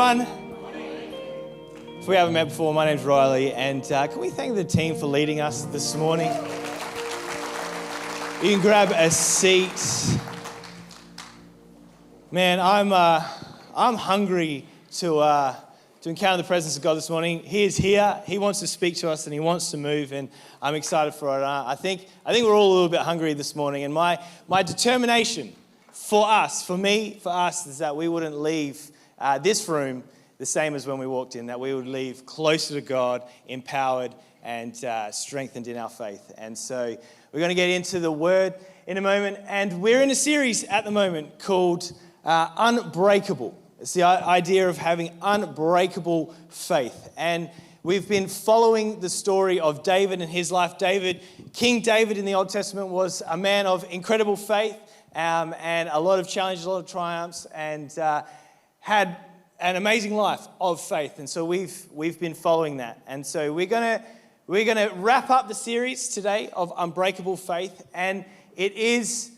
everyone. If we haven't met before, my name's Riley, and can we thank the team for leading us this morning? You can grab a seat. Man, I'm hungry to encounter the presence of God this morning. He is here. He wants to speak to us, and He wants to move, and I'm excited for it. I think we're all a little bit hungry this morning, and my determination for us, is that we wouldn't leave this room the same as when we walked in, that we would leave closer to God, empowered and strengthened in our faith. And so we're going to get into the Word in a moment, and we're in a series at the moment called Unbreakable. It's the idea of having unbreakable faith. And we've been following the story of David and his life. King David in the Old Testament was a man of incredible faith, and a lot of challenges, a lot of triumphs, and had an amazing life of faith. And so we've been following that. And so we're gonna wrap up the series today of Unbreakable Faith, and it is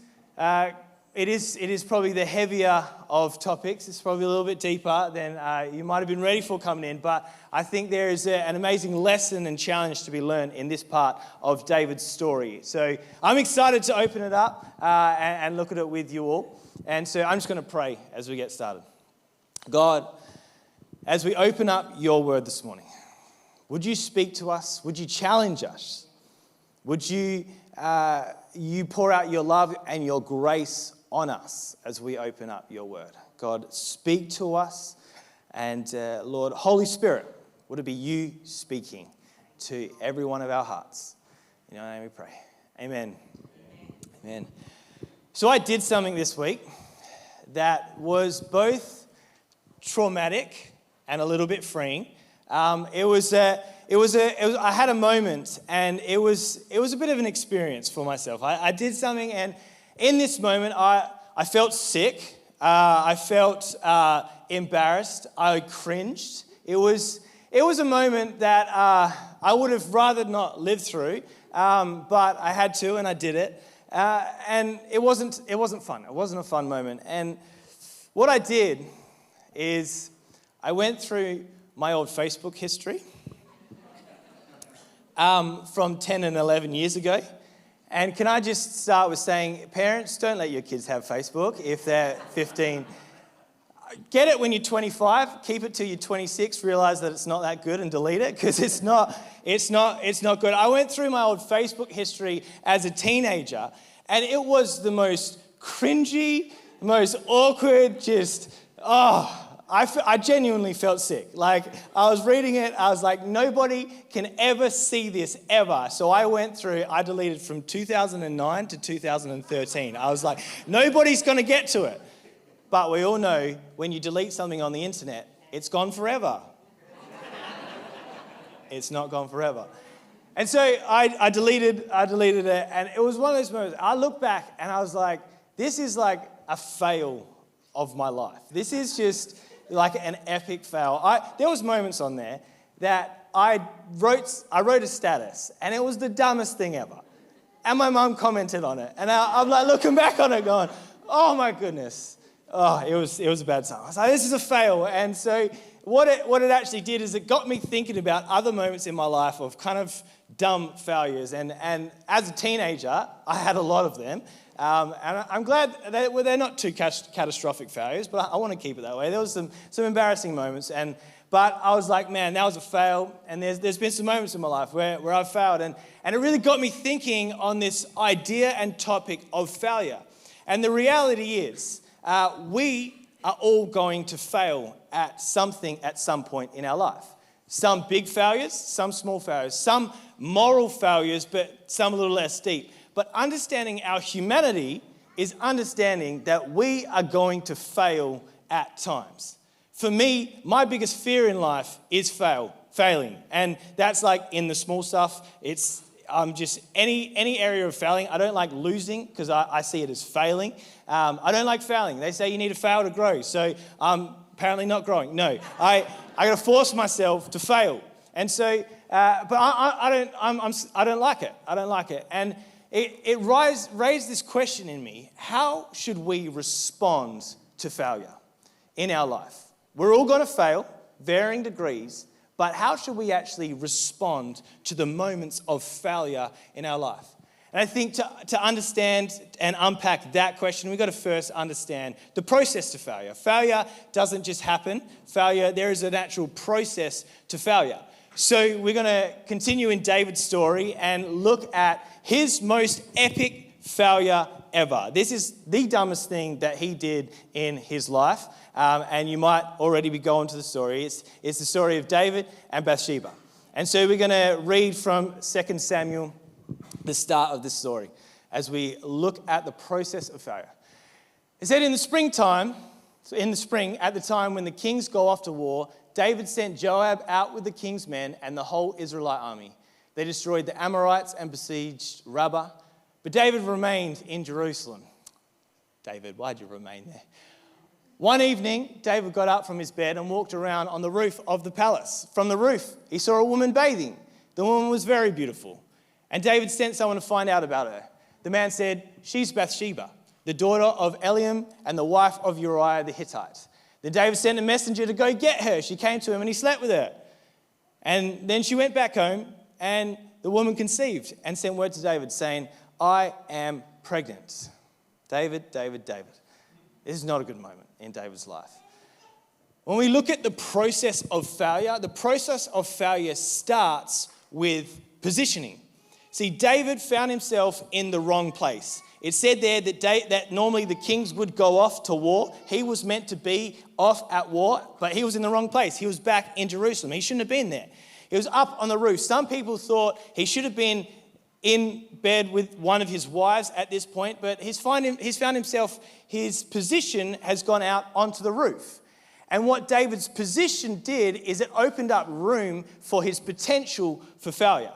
probably the heavier of topics. It's probably a little bit deeper than you might have been ready for coming in, but I think there is an amazing lesson and challenge to be learned in this part of David's story. So I'm excited to open it up and look at it with you all. And so I'm just going to pray as we get started. God, as we open up your word this morning, would you speak to us? Would you challenge us? Would you pour out your love and your grace on us as we open up your word? God, speak to us. And Lord, Holy Spirit, would it be you speaking to every one of our hearts? In your name we pray. Amen. Amen. So I did something this week that was both traumatic and a little bit freeing. I had a moment, and it was a bit of an experience for myself. I did something, and in this moment, I felt sick. I felt embarrassed. I cringed. It was a moment that I would have rather not lived through, but I had to, and I did it. And it wasn't fun. It wasn't a fun moment. And what I did is I went through my old Facebook history from 10 and 11 years ago. And can I just start with saying, parents, don't let your kids have Facebook if they're 15. Get it when you're 25, keep it till you're 26, realize that it's not that good and delete it, because it's not good. I went through my old Facebook history as a teenager, and it was the most cringy, most awkward, I genuinely felt sick. Like, I was reading it, I was like, nobody can ever see this, ever. So I deleted from 2009 to 2013. I was like, nobody's going to get to it. But we all know when you delete something on the internet, it's gone forever. It's not gone forever. And so I deleted it, and it was one of those moments. I look back and I was like, this is like a fail of my life. This is just like an epic fail. There was moments on there that I wrote a status, and it was the dumbest thing ever. And my mum commented on it, and I'm like looking back on it going, oh my goodness. Oh, it was a bad time. I was like, this is a fail. And so what it actually did is it got me thinking about other moments in my life of kind of dumb failures. And as a teenager, I had a lot of them. And I'm glad they're not too catastrophic failures, but I want to keep it that way. There was some embarrassing moments, but I was like, man, that was a fail. And there's been some moments in my life where I've failed. And it really got me thinking on this idea and topic of failure. And the reality is, we are all going to fail at something at some point in our life. Some big failures, some small failures, some moral failures, but some a little less deep. But understanding our humanity is understanding that we are going to fail at times. For me, my biggest fear in life is failing. And that's like in the small stuff. It's just any area of failing. I don't like losing because I see it as failing. I don't like failing. They say you need to fail to grow. So I'm apparently not growing. No, I got to force myself to fail. And so, but I don't like it. I don't like it. And it raised this question in me: how should we respond to failure in our life? We're all going to fail, varying degrees, but how should we actually respond to the moments of failure in our life? And I think to understand and unpack that question, we've got to first understand the process to failure. Failure doesn't just happen. There is a natural process to failure. So we're going to continue in David's story and look at his most epic failure ever. This is the dumbest thing that he did in his life. And you might already be going to the story. It's the story of David and Bathsheba. And so we're going to read from 2 Samuel, the start of this story, as we look at the process of failure. It said in the spring, at the time when the kings go off to war, David sent Joab out with the king's men and the whole Israelite army. They destroyed the Amorites and besieged Rabbah. But David remained in Jerusalem. David, why'd you remain there? One evening, David got up from his bed and walked around on the roof of the palace. From the roof, he saw a woman bathing. The woman was very beautiful. And David sent someone to find out about her. The man said, "She's Bathsheba, the daughter of Eliam and the wife of Uriah the Hittite." Then David sent a messenger to go get her. She came to him and he slept with her. And then she went back home and the woman conceived and sent word to David saying, "I am pregnant." David. This is not a good moment in David's life. When we look at the process of failure starts with positioning. See, David found himself in the wrong place. It said there that normally the kings would go off to war. He was meant to be off at war, but he was in the wrong place. He was back in Jerusalem. He shouldn't have been there. He was up on the roof. Some people thought he should have been in bed with one of his wives at this point, but he's found himself, his position has gone out onto the roof. And what David's position did is it opened up room for his potential for failure.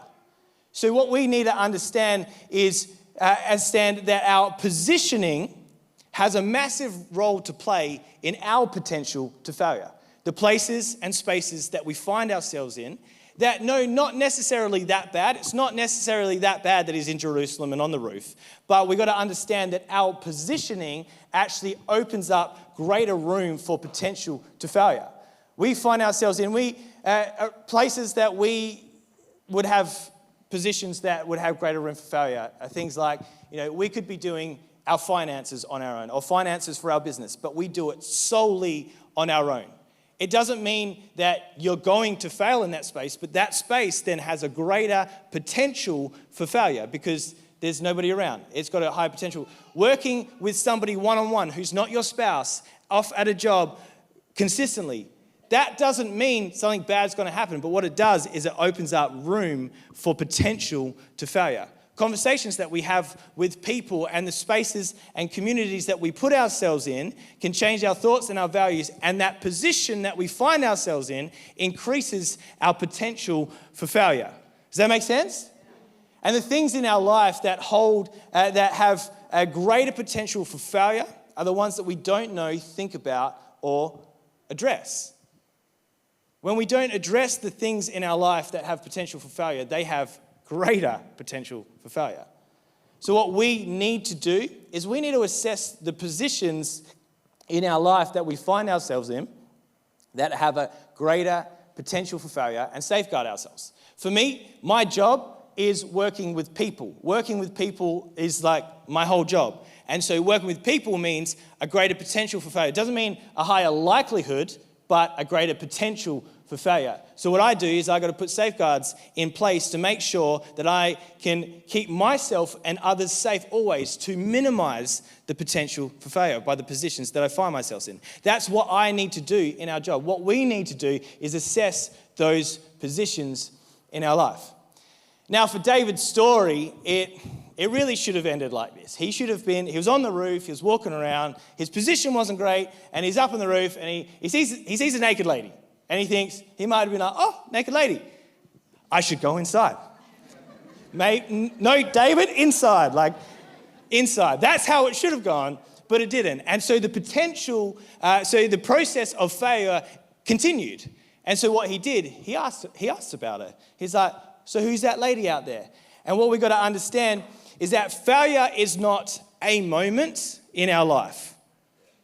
So what we need to understand is that our positioning has a massive role to play in our potential to failure. The places and spaces that we find ourselves in, not necessarily that bad. It's not necessarily that bad that he's in Jerusalem and on the roof. But we've got to understand that our positioning actually opens up greater room for potential to failure. We find ourselves in places that we would have positions that would have greater room for failure. Things like, we could be doing our finances on our own or finances for our business, but we do it solely on our own. It doesn't mean that you're going to fail in that space, but that space then has a greater potential for failure because there's nobody around. It's got a high potential. Working with somebody one-on-one who's not your spouse, off at a job consistently, that doesn't mean something bad's going to happen, but what it does is it opens up room for potential to failure. Conversations that we have with people and the spaces and communities that we put ourselves in can change our thoughts and our values, and that position that we find ourselves in increases our potential for failure. Does that make sense? And the things in our life that have a greater potential for failure are the ones that we don't know, think about, or address. When we don't address the things in our life that have potential for failure, they have greater potential for failure. So what we need to do is we need to assess the positions in our life that we find ourselves in that have a greater potential for failure and safeguard ourselves. For me, my job is working with people. Working with people is like my whole job. And so working with people means a greater potential for failure. It doesn't mean a higher likelihood, but a greater potential for failure. So what I do is I got to put safeguards in place to make sure that I can keep myself and others safe always, to minimize the potential for failure by the positions that I find myself in. That's what I need to do in our job. What we need to do is assess those positions in our life. Now, for David's story, it really should have ended like this. He was on the roof, he was walking around, his position wasn't great, and he's up on the roof, and he sees a naked lady. And he thinks, he might have been like, "Oh, naked lady, I should go inside." No, David, inside. That's how it should have gone, but it didn't. And so the process of failure continued. And so what he did, he asked about her. He's like, "So who's that lady out there?" And what we've got to understand is that failure is not a moment in our life.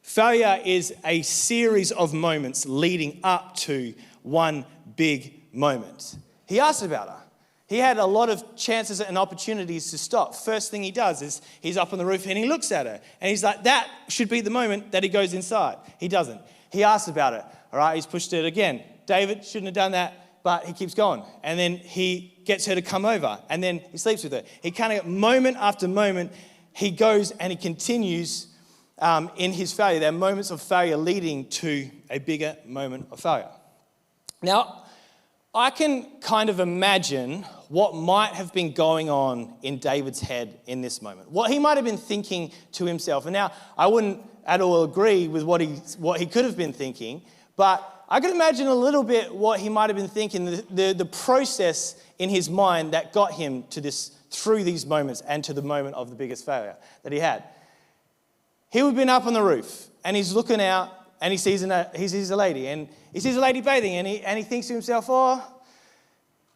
Failure is a series of moments leading up to one big moment. He asked about her. He had a lot of chances and opportunities to stop. First thing he does is he's up on the roof and he looks at her. And he's like, that should be the moment that he goes inside. He doesn't. He asks about it. All right, he's pushed it again. David shouldn't have done that, but he keeps going. And then he gets her to come over. And then he sleeps with her. He kind of, moment after moment, he goes and he continues in his failure. There are moments of failure leading to a bigger moment of failure. Now, I can kind of imagine what might have been going on in David's head in this moment. What he might have been thinking to himself. And now, I wouldn't at all agree with what he could have been thinking, but I could imagine a little bit what he might have been thinking, the process in his mind that got him to this, through these moments and to the moment of the biggest failure that he had. He would have been up on the roof and he's looking out and he sees a lady and he sees a lady bathing and he thinks to himself, oh,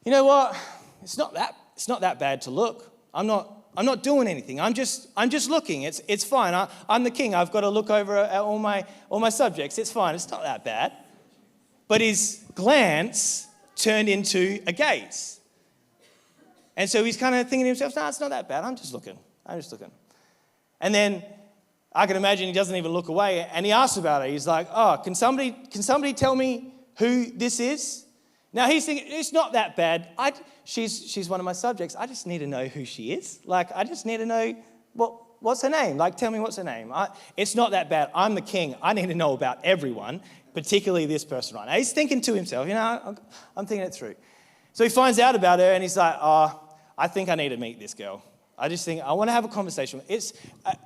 you know what? It's not that bad to look. I'm not doing anything. I'm just looking. It's fine. I'm the king. I've got to look over at all my subjects. It's fine. It's not that bad. But his glance turned into a gaze. And so he's kind of thinking to himself, no, it's not that bad. I'm just looking. And then I can imagine he doesn't even look away and he asks about it. He's like, oh, can somebody tell me who this is? Now he's thinking, it's not that bad. She's one of my subjects. I just need to know who she is. Like, I just need to know what's her name. Like, tell me what's her name. It's not that bad. I'm the king. I need to know about everyone, particularly this person right now. He's thinking to himself, I'm thinking it through. So he finds out about her and he's like, oh, I think I need to meet this girl. I just think, I want to have a conversation.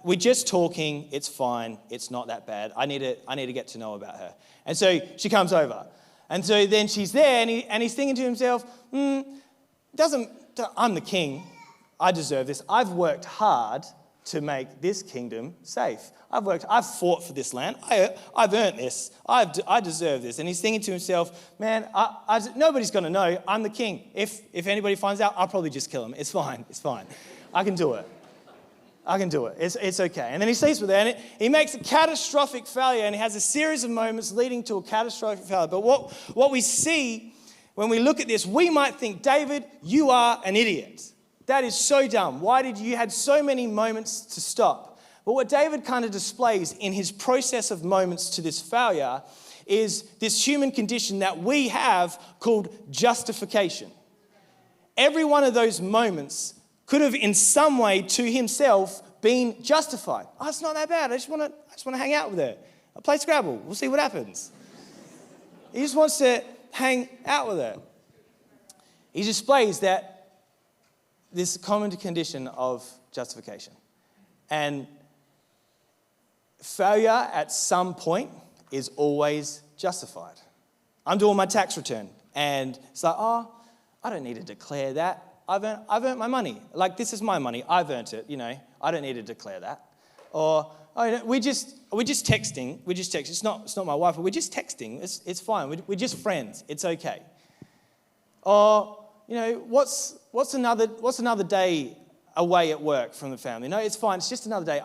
We're just talking. It's fine. It's not that bad. I need to get to know about her. And so she comes over. And so then she's there and he's thinking to himself, I'm the king. I deserve this. I've worked hard to make this kingdom safe. I've fought for this land. I've earned this. I deserve this. And he's thinking to himself, man, nobody's going to know. I'm the king. If anybody finds out, I'll probably just kill him. It's fine. I can do it. It's okay. And then he sleeps with her and he makes a catastrophic failure and he has a series of moments leading to a catastrophic failure. But what we see when we look at this, we might think, David, you are an idiot. That is so dumb. Why did you had so many moments to stop? But what David kind of displays in his process of moments to this failure is this human condition that we have called justification. Every one of those moments could have in some way to himself been justified. Oh, it's not that bad. I just want to hang out with her. I'll play Scrabble. We'll see what happens. He just wants to hang out with her. He displays that this common condition of justification. And failure at some point is always justified. I'm doing my tax return and it's like, oh, I don't need to declare that. I've earned my money. Like, this is my money. I've earned it, I don't need to declare that. Or, we're just texting. It's not my wife, but we're just texting. It's fine. We're just friends. It's okay. Or, what's another day away at work from the family? No, it's fine. It's just another day.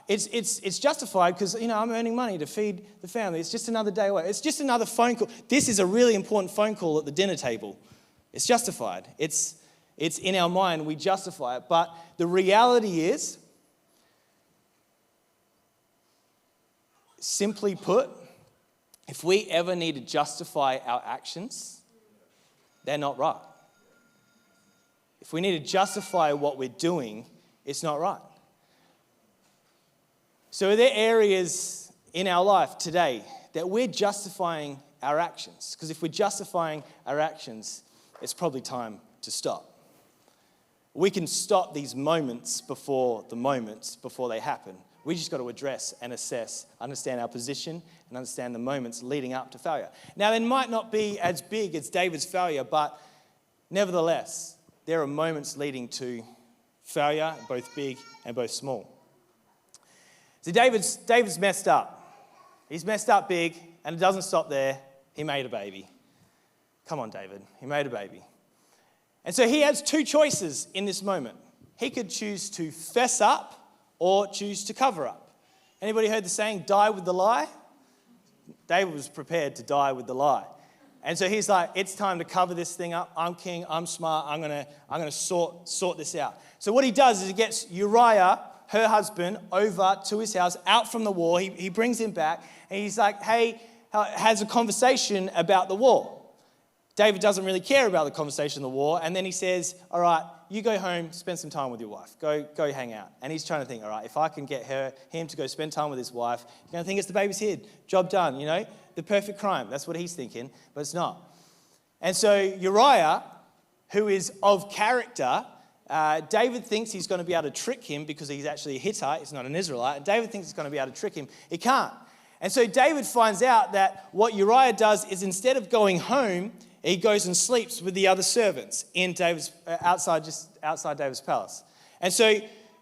It's justified because, I'm earning money to feed the family. It's just another day away. It's just another phone call. This is a really important phone call at the dinner table. It's justified. It's in our mind, we justify it. But the reality is, simply put, if we ever need to justify our actions, they're not right. If we need to justify what we're doing, it's not right. So are there areas in our life today that we're justifying our actions? Because if we're justifying our actions, it's probably time to stop. We can stop these moments before they happen. We just got to address and assess, understand our position, and understand the moments leading up to failure. Now, they might not be as big as David's failure, but nevertheless, there are moments leading to failure, both big and both small. So David's messed up. He's messed up big, and it doesn't stop there. He made a baby. Come on, David. He made a baby. And so he has two choices in this moment. He could choose to fess up or choose to cover up. Anybody heard the saying, die with the lie? David was prepared to die with the lie. And so he's like, it's time to cover this thing up. I'm king, I'm smart, I'm gonna sort this out. So what he does is he gets Uriah, her husband, over to his house, out from the war. He brings him back, and he's like, hey, has a conversation about the war. David doesn't really care about the conversation of the war, and then he says, all right, you go home, spend some time with your wife. Go hang out. And he's trying to think, all right, if I can get him to go spend time with his wife, you're going to think it's the baby's head. Job done, the perfect crime. That's what he's thinking, but it's not. And so Uriah, who is of character, David thinks he's going to be able to trick him because he's actually a Hittite, he's not an Israelite, and David thinks he's going to be able to trick him. He can't. And so David finds out that what Uriah does is instead of going home, he goes and sleeps with the other servants in David's just outside David's palace. And so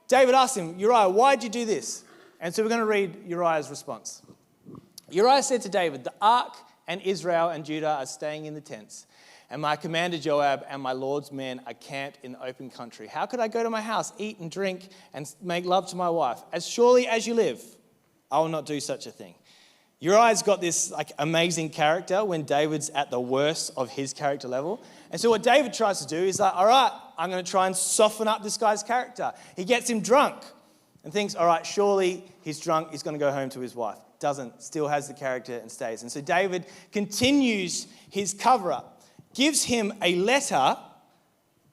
David asks him, Uriah, why'd you do this? And so we're going to read Uriah's response. Uriah said to David, the ark and Israel and Judah are staying in the tents, and my commander Joab and my Lord's men are camped in the open country. How could I go to my house, eat and drink, and make love to my wife? As surely as you live, I will not do such a thing. Uriah's got this amazing character when David's at the worst of his character level. And so what David tries to do is all right, I'm going to try and soften up this guy's character. He gets him drunk and thinks, all right, surely he's drunk, he's going to go home to his wife. Doesn't, still has the character and stays. And so David continues his cover-up, gives him a letter,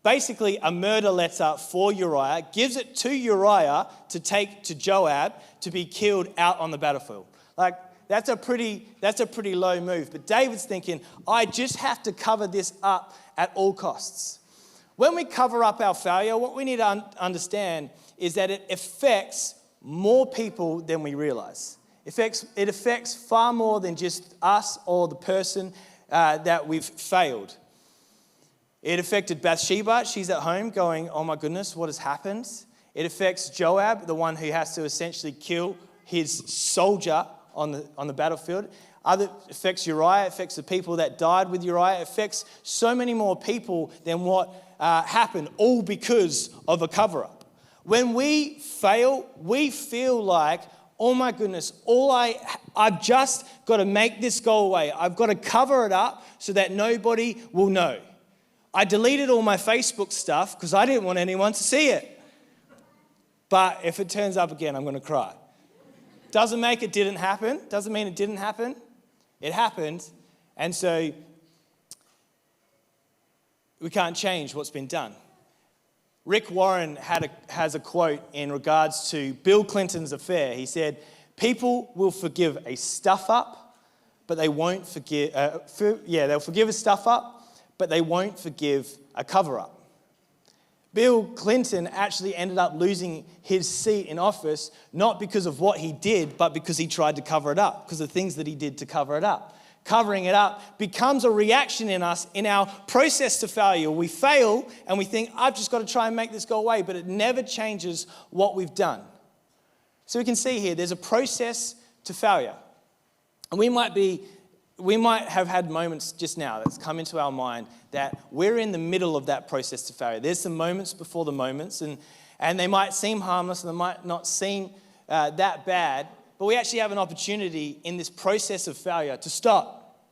basically a murder letter for Uriah, gives it to Uriah to take to Joab to be killed out on the battlefield. That's a pretty low move. But David's thinking, I just have to cover this up at all costs. When we cover up our failure, what we need to understand is that it affects more people than we realize. It affects far more than just us or the person that we've failed. It affected Bathsheba. She's at home going, oh my goodness, what has happened? It affects Joab, the one who has to essentially kill his soldier on the battlefield. It affects Uriah, it affects the people that died with Uriah, it affects so many more people than what happened, all because of a cover-up. When we fail, we feel like, oh my goodness, I've just got to make this go away. I've got to cover it up so that nobody will know. I deleted all my Facebook stuff because I didn't want anyone to see it. But if it turns up again, I'm going to cry. Doesn't make it didn't happen. Doesn't mean it didn't happen. It happened. And so we can't change what's been done. Rick Warren has a quote in regards to Bill Clinton's affair. He said, people will forgive a stuff-up, but they won't forgive... they'll forgive a stuff-up, but they won't forgive a cover-up. Bill Clinton actually ended up losing his seat in office, not because of what he did, but because he tried to cover it up, because of things that he did to cover it up. Covering it up becomes a reaction in us in our process to failure. We fail and we think, I've just got to try and make this go away, but it never changes what we've done. So we can see here, there's a process to failure. And we might have had moments just now that's come into our mind that we're in the middle of that process to failure. There's some moments before the moments, and they might seem harmless and they might not seem that bad, but we actually have an opportunity in this process of failure to stop,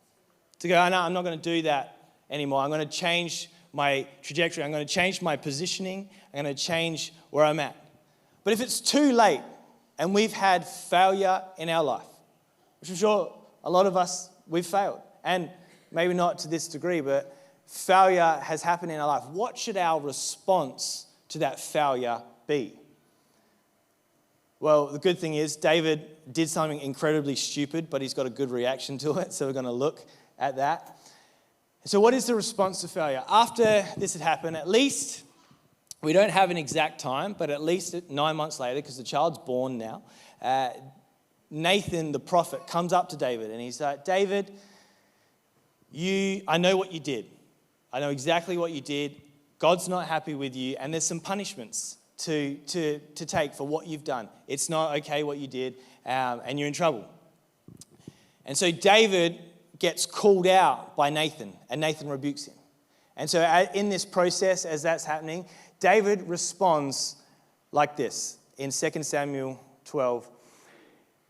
to go, no, I'm not going to do that anymore. I'm going to change my trajectory. I'm going to change my positioning. I'm going to change where I'm at. But if it's too late and we've had failure in our life, which I'm sure a lot of us, we've failed, and maybe not to this degree, but failure has happened in our life. What should our response to that failure be? Well, the good thing is David did something incredibly stupid, but he's got a good reaction to it, so we're going to look at that. So what is the response to failure? After this had happened, at least, we don't have an exact time, but at least 9 months later, because the child's born now, Nathan, the prophet, comes up to David and he's like, David, I know what you did. I know exactly what you did. God's not happy with you, and there's some punishments to take for what you've done. It's not okay what you did, and you're in trouble. And so David gets called out by Nathan, and Nathan rebukes him. And so in this process, as that's happening, David responds like this in 2 Samuel 12.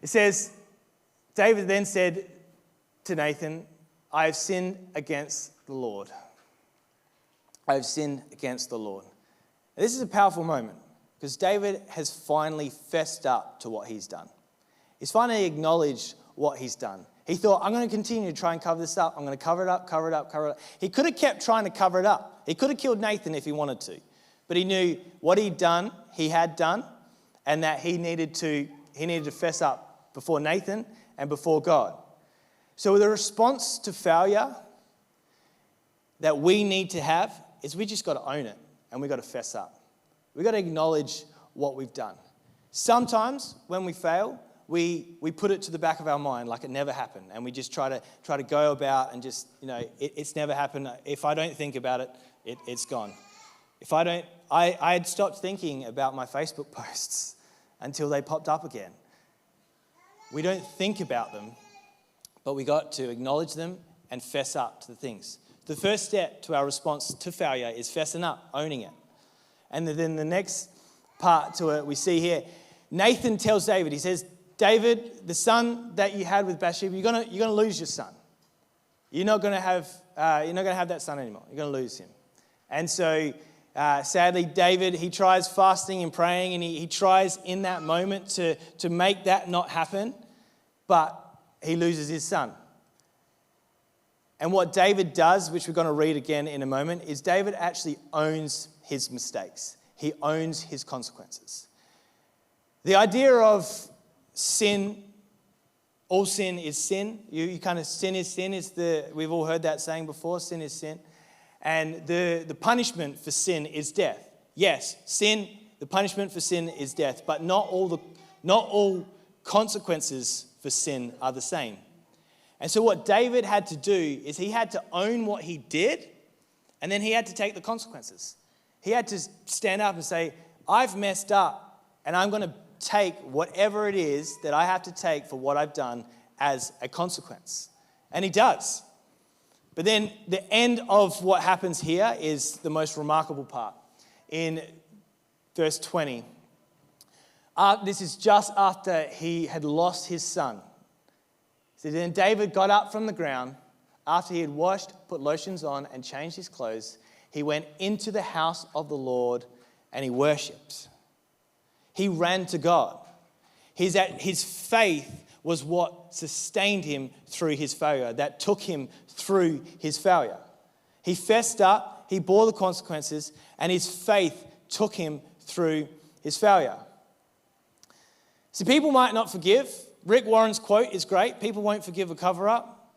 It says, David then said to Nathan, I have sinned against the Lord. I have sinned against the Lord. Now, this is a powerful moment because David has finally fessed up to what he's done. He's finally acknowledged what he's done. He thought, I'm going to continue to try and cover this up. I'm going to cover it up, cover it up, cover it up. He could have kept trying to cover it up. He could have killed Nathan if he wanted to. But he knew what he had done, and that he needed to fess up before Nathan and before God. So the response to failure that we need to have is we just got to own it and we got to fess up. We got to acknowledge what we've done. Sometimes when we fail, we put it to the back of our mind like it never happened, and we just try to go about and just, it's never happened. If I don't think about it, it's gone. I had stopped thinking about my Facebook posts until they popped up again. We don't think about them, but we got to acknowledge them and fess up to the things. The first step to our response to failure is fessing up, owning it. And then the next part to it we see here, Nathan tells David, he says, David, the son that you had with Bathsheba, you're gonna lose your son. You're not gonna have that son anymore. You're gonna lose him. And so sadly, David, he tries fasting and praying, and he tries in that moment to make that not happen, but he loses his son. And what David does, which we're going to read again in a moment, is David actually owns his mistakes. He owns his consequences. The idea of sin, all sin is sin. You kind of, sin is sin, we've all heard that saying before, sin is sin. And the punishment for sin is death. Yes, sin, the punishment for sin is death, but not all consequences for sin are the same. And so what David had to do is he had to own what he did, and then he had to take the consequences. He had to stand up and say, I've messed up, and I'm going to take whatever it is that I have to take for what I've done as a consequence. And he does. But then the end of what happens here is the most remarkable part. In verse 20, this is just after he had lost his son. So then David got up from the ground after he had washed, put lotions on, and changed his clothes. He went into the house of the Lord and he worshipped. He ran to God. His faith was what sustained him through his failure, that took him through his failure. He fessed up, he bore the consequences, and his faith took him through his failure. See, people might not forgive. Rick Warren's quote is great. People won't forgive a cover-up,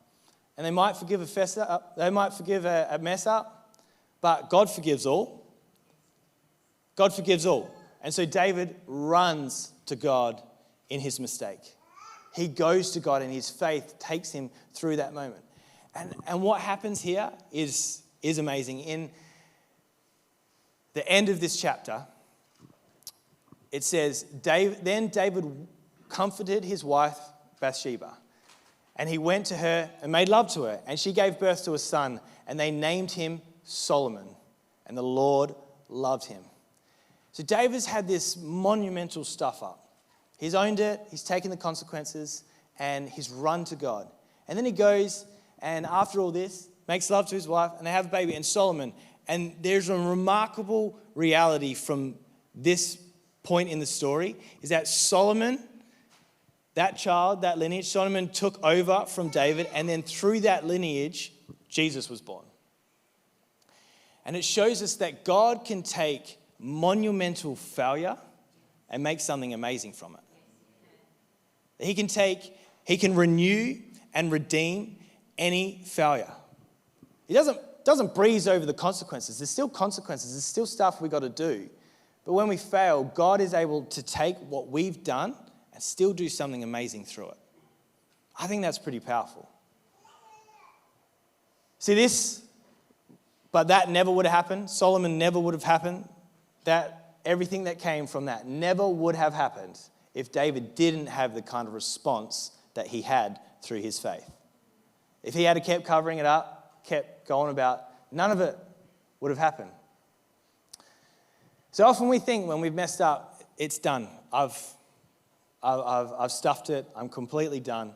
and they might forgive a fess up. They might forgive a mess up, but God forgives all. God forgives all. And so David runs to God in his mistake. He goes to God, and his faith takes him through that moment. And what happens here is amazing. In the end of this chapter, it says, Then David comforted his wife Bathsheba, and he went to her and made love to her, and she gave birth to a son, and they named him Solomon, and the Lord loved him. So David's had this monumental stuff up. He's owned it, he's taken the consequences, and he's run to God. And then he goes, and after all this, makes love to his wife, and they have a baby, and Solomon. And there's a remarkable reality from this point in the story, is that Solomon, that child, that lineage, Solomon took over from David, and then through that lineage, Jesus was born. And it shows us that God can take monumental failure and make something amazing from it. He can renew and redeem any failure. He doesn't breeze over the consequences. There's still consequences. There's still stuff we got to do. But when we fail, God is able to take what we've done and still do something amazing through it. I think that's pretty powerful. See this, but that never would have happened. Solomon never would have happened. That everything that came from that never would have happened if David didn't have the kind of response that he had through his faith. If he had kept covering it up, kept going about, none of it would have happened. So often we think when we've messed up, it's done. I've stuffed it, I'm completely done.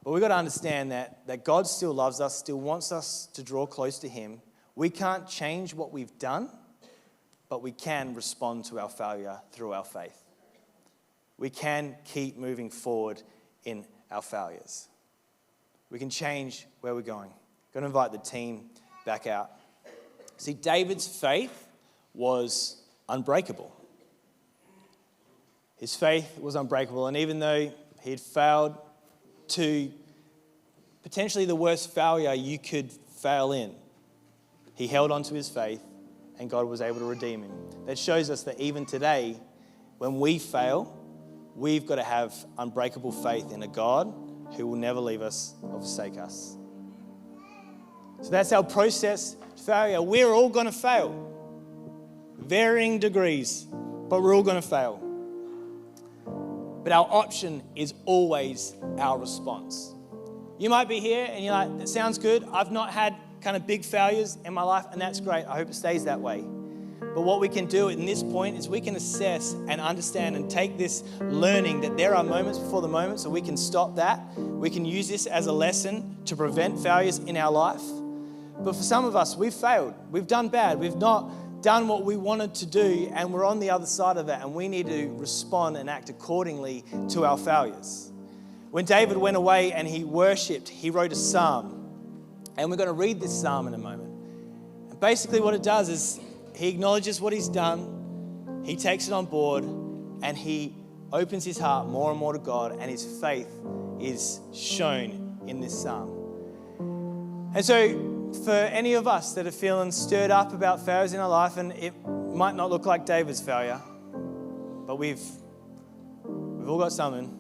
But we've got to understand that God still loves us, still wants us to draw close to him. We can't change what we've done, but we can respond to our failure through our faith. We can keep moving forward in our failures. We can change where we're going. I'm going to invite the team back out. See, David's faith was unbreakable. His faith was unbreakable, and even though he had failed to potentially the worst failure you could fail in, he held on to his faith, and God was able to redeem him. That shows us that even today, when we fail, we've got to have unbreakable faith in a God who will never leave us or forsake us. So that's our process to failure. We're all going to fail, varying degrees, but we're all going to fail. But our option is always our response. You might be here and you're like, that sounds good. I've not had kind of big failures in my life, and that's great. I hope it stays that way. But what we can do in this point is we can assess and understand and take this learning that there are moments before the moment, so we can stop that. We can use this as a lesson to prevent failures in our life. But for some of us, we've failed. We've done bad. We've not done what we wanted to do, and we're on the other side of that, and we need to respond and act accordingly to our failures. When David went away and he worshipped, he wrote a psalm. And we're going to read this psalm in a moment. And basically what it does is he acknowledges what he's done, he takes it on board, and he opens his heart more and more to God, and his faith is shown in this psalm. And so for any of us that are feeling stirred up about failures in our life, and it might not look like David's failure, but we've all got something.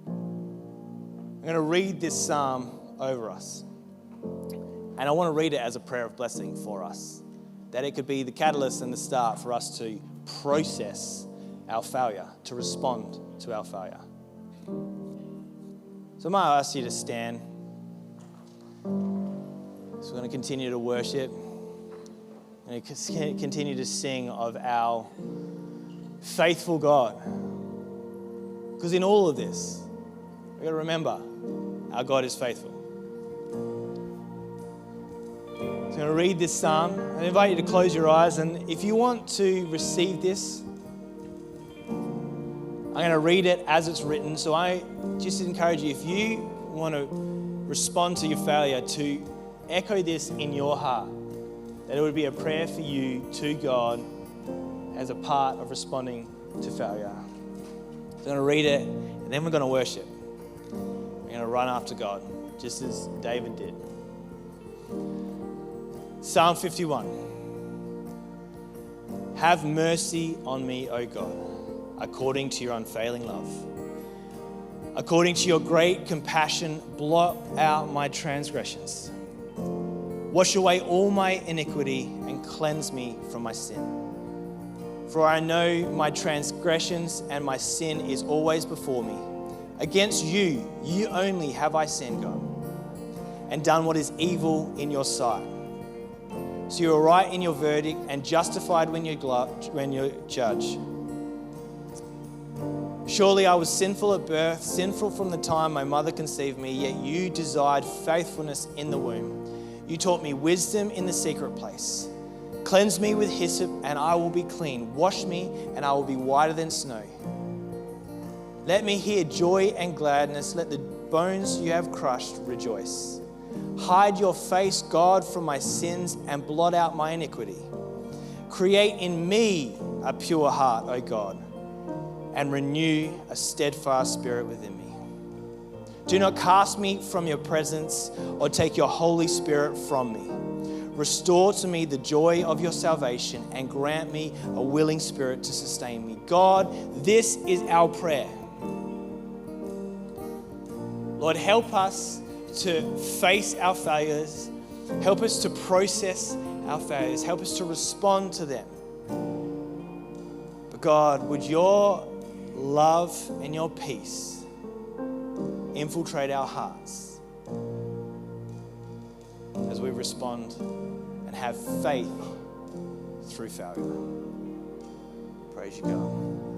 I'm going to read this psalm over us. And I want to read it as a prayer of blessing for us, that it could be the catalyst and the start for us to process our failure, to respond to our failure. So I might ask you to stand. So we're going to continue to worship. We're going to continue to sing of our faithful God. Because in all of this, we've got to remember, our God is faithful. So I'm going to read this psalm. I invite you to close your eyes, and if you want to receive this, I'm going to read it as it's written. So I just encourage you, if you want to respond to your failure, to echo this in your heart, that it would be a prayer for you to God as a part of responding to failure. So I'm going to read it, and then we're going to worship. We're going to run after God, just as David did. Psalm 51. Have mercy on me, O God, according to your unfailing love. According to your great compassion, blot out my transgressions. Wash away all my iniquity and cleanse me from my sin. For I know my transgressions and my sin is always before me. Against you, you only have I sinned, God, and done what is evil in your sight. So you are right in your verdict and justified when you judge. Surely I was sinful at birth, sinful from the time my mother conceived me, yet you desired faithfulness in the womb. You taught me wisdom in the secret place. Cleanse me with hyssop and I will be clean. Wash me and I will be whiter than snow. Let me hear joy and gladness. Let the bones you have crushed rejoice. Hide your face, God, from my sins and blot out my iniquity. Create in me a pure heart, O God, and renew a steadfast spirit within me. Do not cast me from your presence or take your Holy Spirit from me. Restore to me the joy of your salvation and grant me a willing spirit to sustain me. God, this is our prayer. Lord, help us to face our failures. Help us to process our failures. Help us to respond to them. But God, would your love and your peace infiltrate our hearts as we respond and have faith through failure. Praise you, God.